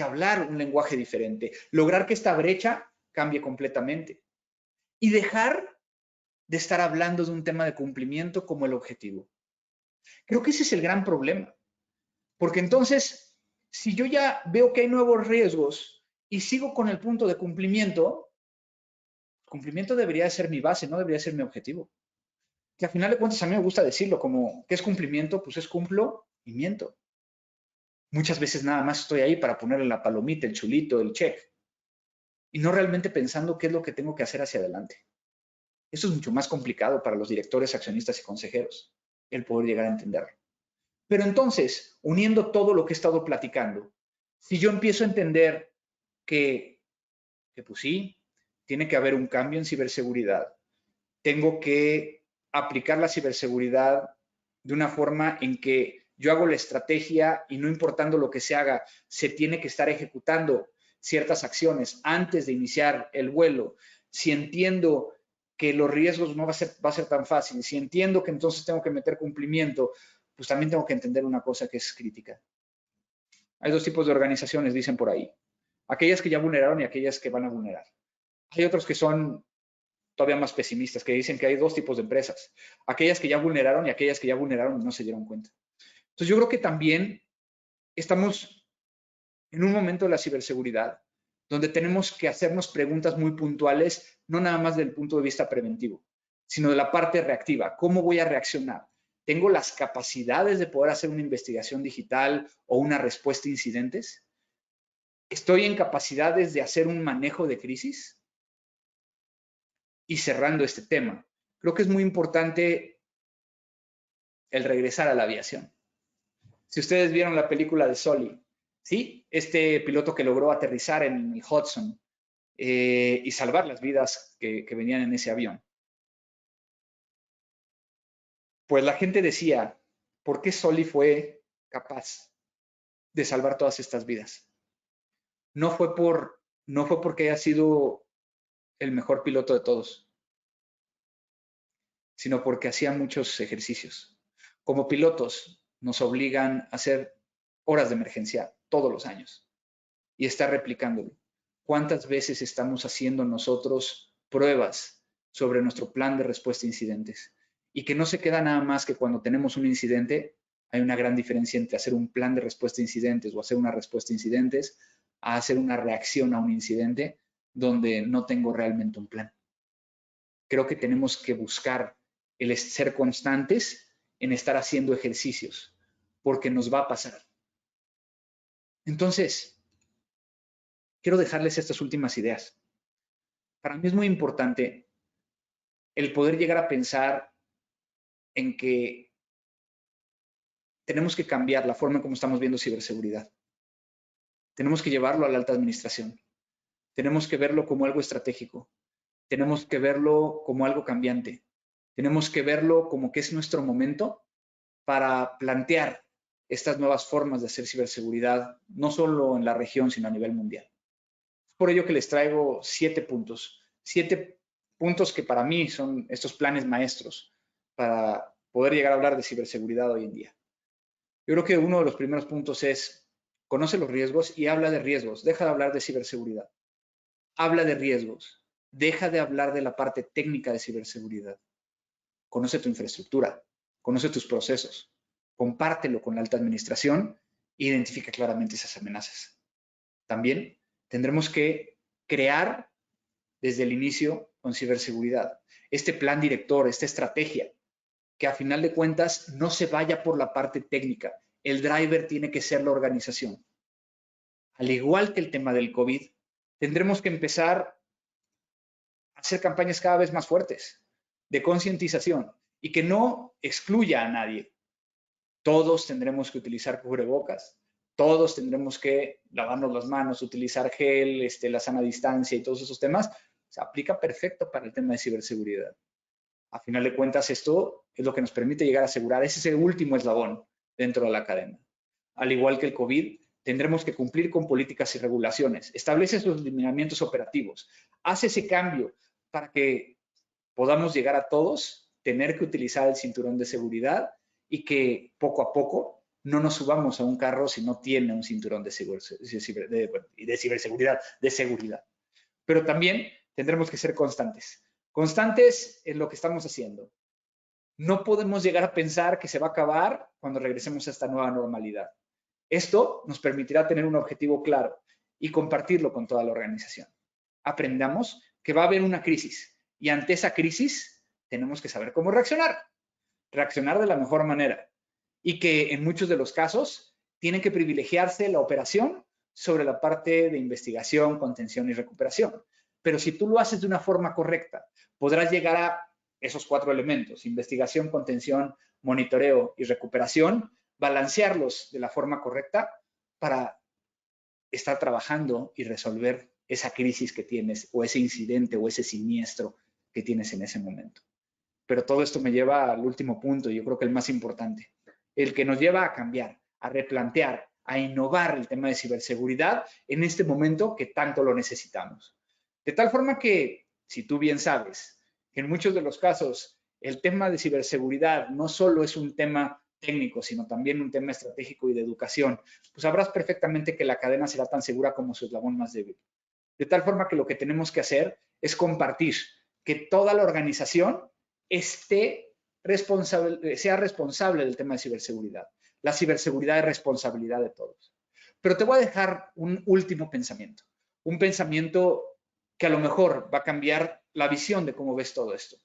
hablar un lenguaje diferente, lograr que esta brecha cambie completamente y dejar de estar hablando de un tema de cumplimiento como el objetivo. Creo que ese es el gran problema, porque entonces, si yo ya veo que hay nuevos riesgos y sigo con el punto de cumplimiento, cumplimiento debería ser mi base, no debería ser mi objetivo. Que al final de cuentas a mí me gusta decirlo como, ¿qué es cumplimiento? Pues es cumplo y miento. Muchas veces nada más estoy ahí para ponerle la palomita, el chulito, el check, y no realmente pensando qué es lo que tengo que hacer hacia adelante. Eso es mucho más complicado para los directores, accionistas y consejeros, el poder llegar a entenderlo. Pero entonces, uniendo todo lo que he estado platicando, si yo empiezo a entender que pues sí, tiene que haber un cambio en ciberseguridad, tengo que aplicar la ciberseguridad de una forma en que yo hago la estrategia y no importando lo que se haga, se tiene que estar ejecutando ciertas acciones antes de iniciar el vuelo. Si entiendo que los riesgos no va a ser tan fácil, si entiendo que entonces tengo que meter cumplimiento, pues también tengo que entender una cosa que es crítica. Hay dos tipos de organizaciones, dicen por ahí. Aquellas que ya vulneraron y aquellas que van a vulnerar. Hay otros que son todavía más pesimistas, que dicen que hay dos tipos de empresas. Aquellas que ya vulneraron y aquellas que ya vulneraron y no se dieron cuenta. Entonces yo creo que también estamos en un momento de la ciberseguridad donde tenemos que hacernos preguntas muy puntuales, no nada más del punto de vista preventivo, sino de la parte reactiva. ¿Cómo voy a reaccionar? ¿Tengo las capacidades de poder hacer una investigación digital o una respuesta a incidentes? ¿Estoy en capacidades de hacer un manejo de crisis? Y cerrando este tema, creo que es muy importante el regresar a la aviación. Si ustedes vieron la película de Sully, ¿sí? Este piloto que logró aterrizar en el Hudson y salvar las vidas que venían en ese avión. Pues la gente decía, ¿por qué Sully fue capaz de salvar todas estas vidas? No fue porque haya sido el mejor piloto de todos, sino porque hacía muchos ejercicios. Como pilotos nos obligan a hacer horas de emergencia todos los años y estar replicándolo. ¿Cuántas veces estamos haciendo nosotros pruebas sobre nuestro plan de respuesta a incidentes? Y que no se queda nada más que cuando tenemos un incidente, hay una gran diferencia entre hacer un plan de respuesta a incidentes o hacer una respuesta a incidentes a hacer una reacción a un incidente donde no tengo realmente un plan. Creo que tenemos que buscar el ser constantes en estar haciendo ejercicios, porque nos va a pasar. Entonces, quiero dejarles estas últimas ideas. Para mí es muy importante el poder llegar a pensar en que tenemos que cambiar la forma en cómo estamos viendo ciberseguridad. Tenemos que llevarlo a la alta administración. Tenemos que verlo como algo estratégico. Tenemos que verlo como algo cambiante. Tenemos que verlo como que es nuestro momento para plantear estas nuevas formas de hacer ciberseguridad, no solo en la región, sino a nivel mundial. Es por ello que les traigo 7 puntos. 7 puntos que para mí son estos planes maestros para poder llegar a hablar de ciberseguridad hoy en día. Yo creo que uno de los primeros puntos es, conoce los riesgos y habla de riesgos. Deja de hablar de ciberseguridad. Habla de riesgos. Deja de hablar de la parte técnica de ciberseguridad. Conoce tu infraestructura. Conoce tus procesos. Compártelo con la alta administración e identifica claramente esas amenazas. También tendremos que crear desde el inicio con ciberseguridad este plan director, esta estrategia, que a final de cuentas no se vaya por la parte técnica. El driver tiene que ser la organización. Al igual que el tema del COVID, tendremos que empezar a hacer campañas cada vez más fuertes de concientización y que no excluya a nadie. Todos tendremos que utilizar cubrebocas, todos tendremos que lavarnos las manos, utilizar gel, la sana distancia y todos esos temas. Se aplica perfecto para el tema de ciberseguridad. A final de cuentas, esto es lo que nos permite llegar a asegurar ese último eslabón dentro de la cadena. Al igual que el COVID, tendremos que cumplir con políticas y regulaciones, establece sus lineamientos operativos, hace ese cambio para que podamos llegar a todos, tener que utilizar el cinturón de seguridad y que poco a poco no nos subamos a un carro si no tiene un cinturón de ciberseguridad, de seguridad. Pero también tendremos que ser constantes. Constantes en lo que estamos haciendo. No podemos llegar a pensar que se va a acabar cuando regresemos a esta nueva normalidad. Esto nos permitirá tener un objetivo claro y compartirlo con toda la organización. Aprendamos que va a haber una crisis y ante esa crisis tenemos que saber cómo reaccionar. Reaccionar de la mejor manera y que en muchos de los casos tiene que privilegiarse la operación sobre la parte de investigación, contención y recuperación. Pero si tú lo haces de una forma correcta, podrás llegar a esos 4 elementos: investigación, contención, monitoreo y recuperación, balancearlos de la forma correcta para estar trabajando y resolver esa crisis que tienes o ese incidente o ese siniestro que tienes en ese momento. Pero todo esto me lleva al último punto, y yo creo que el más importante, el que nos lleva a cambiar, a replantear, a innovar el tema de ciberseguridad en este momento que tanto lo necesitamos. De tal forma que, si tú bien sabes, que en muchos de los casos el tema de ciberseguridad no solo es un tema técnico, sino también un tema estratégico y de educación, pues sabrás perfectamente que la cadena será tan segura como su eslabón más débil. De tal forma que lo que tenemos que hacer es compartir, que toda la organización sea responsable del tema de ciberseguridad. La ciberseguridad es responsabilidad de todos. Pero te voy a dejar un último pensamiento, un pensamiento que a lo mejor va a cambiar la visión de cómo ves todo esto.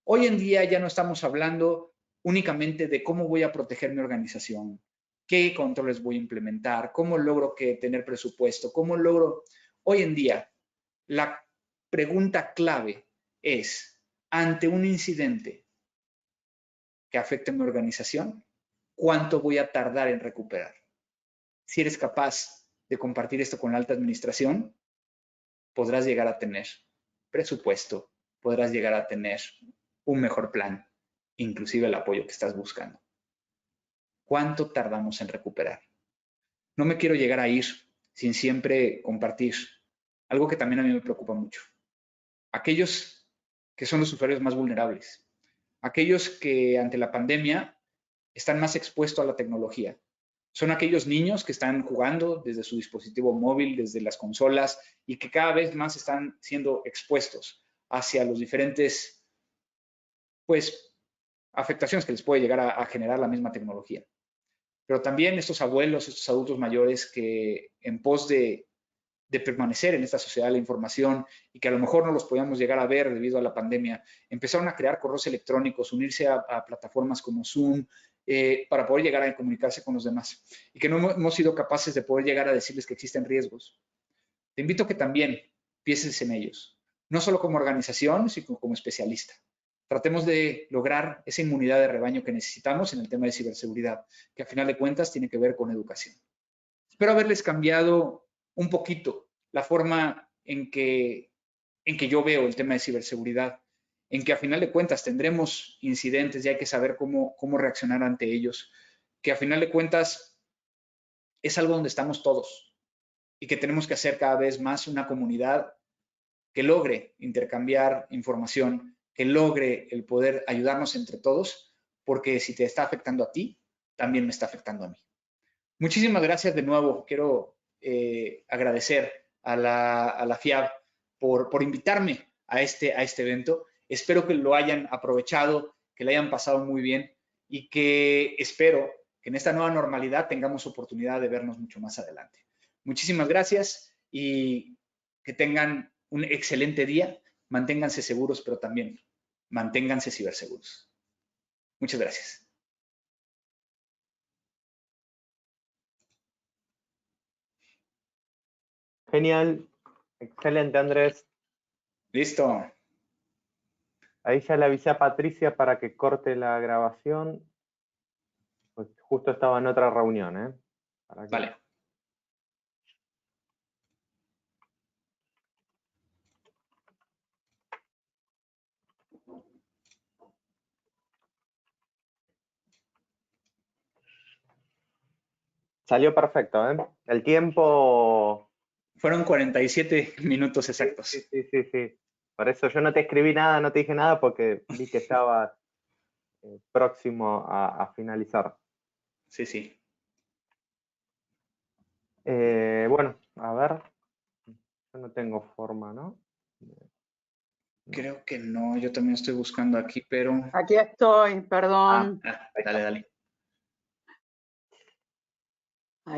Hoy en día ya no estamos hablando únicamente de cómo voy a proteger mi organización, qué controles voy a implementar, cómo logro tener presupuesto, cómo logro. Hoy en día, la pregunta clave es, ante un incidente que afecte a mi organización, ¿cuánto voy a tardar en recuperar? Si eres capaz de compartir esto con la alta administración, podrás llegar a tener presupuesto, podrás llegar a tener un mejor plan, inclusive el apoyo que estás buscando. ¿Cuánto tardamos en recuperar? No me quiero llegar a ir sin siempre compartir algo que también a mí me preocupa mucho. Aquellos que son los usuarios más vulnerables, aquellos que ante la pandemia están más expuestos a la tecnología. Son aquellos niños que están jugando desde su dispositivo móvil, desde las consolas, y que cada vez más están siendo expuestos hacia los diferentes, pues, afectaciones que les puede llegar a generar la misma tecnología. Pero también estos abuelos, estos adultos mayores que en pos de permanecer en esta sociedad de la información y que a lo mejor no los podíamos llegar a ver debido a la pandemia, empezaron a crear correos electrónicos, unirse a plataformas como Zoom, para poder llegar a comunicarse con los demás y que no hemos sido capaces de poder llegar a decirles que existen riesgos. Te invito a que también pienses en ellos, no solo como organización, sino como especialista. Tratemos de lograr esa inmunidad de rebaño que necesitamos en el tema de ciberseguridad, que a final de cuentas tiene que ver con educación. Espero haberles cambiado un poquito la forma en que yo veo el tema de ciberseguridad, en que a final de cuentas tendremos incidentes y hay que saber cómo reaccionar ante ellos, que a final de cuentas es algo donde estamos todos y que tenemos que hacer cada vez más una comunidad que logre intercambiar información, que logre el poder ayudarnos entre todos, porque si te está afectando a ti, también me está afectando a mí. Muchísimas gracias de nuevo. Quiero agradecer a la FIAB por invitarme a este evento. Espero que lo hayan aprovechado, que lo hayan pasado muy bien y que espero que en esta nueva normalidad tengamos oportunidad de vernos mucho más adelante. Muchísimas gracias y que tengan un excelente día. Manténganse seguros, pero también manténganse ciberseguros. Muchas gracias. Genial, excelente, Andrés. Listo. Ahí ya le avisé a Patricia para que corte la grabación. Pues justo estaba en otra reunión, ¿eh? Vale. Salió perfecto, ¿eh? El tiempo... Fueron 47 minutos exactos. Sí. Por eso yo no te escribí nada, no te dije nada, porque vi que estaba próximo a finalizar. Sí. Bueno, a ver. Yo no tengo forma, ¿no? Creo que no, yo también estoy buscando aquí, pero... Aquí estoy, perdón. Dale.